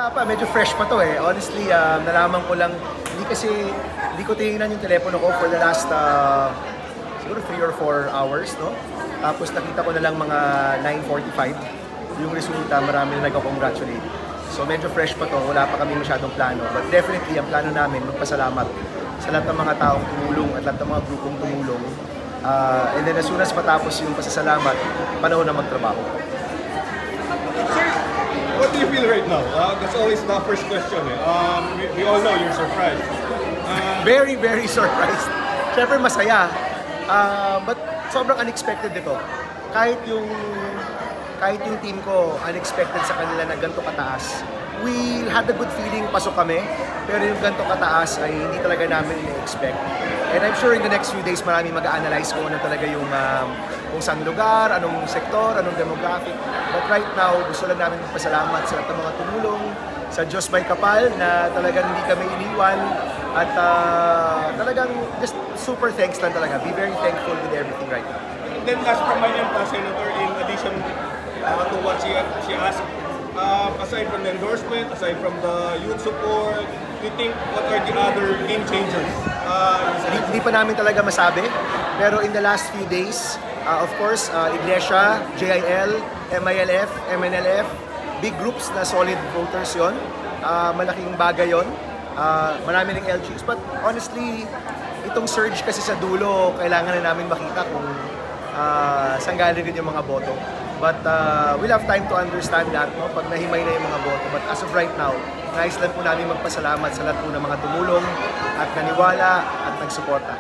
Wala pa, medyo fresh pa to eh. Honestly, nalaman ko lang, hindi ko tinignan yung telepono ko for the last siguro 3 or 4 hours, no? Tapos nakita ko na lang mga 9:45 yung resulta, marami na nag-congratulate. So medyo fresh pa to, wala pa kami masyadong plano. But definitely, ang plano namin, magpasalamat sa lahat ng mga taong tumulong at lahat ng mga grupong tumulong. And then as soon as matapos yung pasasalamat, panahon na magtrabaho. Sir, what do you feel right now? That's always the first question. We all know you're surprised. Very, very surprised. Siyempre masaya. But sobrang unexpected ito. Kahit yung team ko, unexpected sa kanila na ganito kataas. We had a good feeling, pasok kami. Pero yung ganito kataas ay hindi talaga namin ina-expect. And I'm sure in the next few days, marami mag-a-analyze kung ano talaga yung kung saan lugar, anong sektor, anong demographic. But right now, gusto lang namin magpasalamat sa lahat ng mga tumulong, sa Diyos may kapal na talagang hindi kami iniwan. At talagang just super thanks lang talaga. Be very thankful with everything right now. And then last from my end, Senator, in addition to what she asked, aside from the endorsement, aside from the youth support, do you think what are the other game changers? Hindi pa namin talaga masabi, pero in the last few days, of course, Iglesia, JIL, MILF, MNLF, big groups na solid voters yon. Malaking bagay yon. Marami ng LGs, but honestly, itong surge kasi sa dulo, kailangan na namin makita kung saan galing din yung mga boto. But we'll have time to understand that, no? Pag nahimay na yung mga boto. But as of right now, nais lang po namin magpasalamat sa lahat po ng mga tumulong at naniwala at nagsuporta.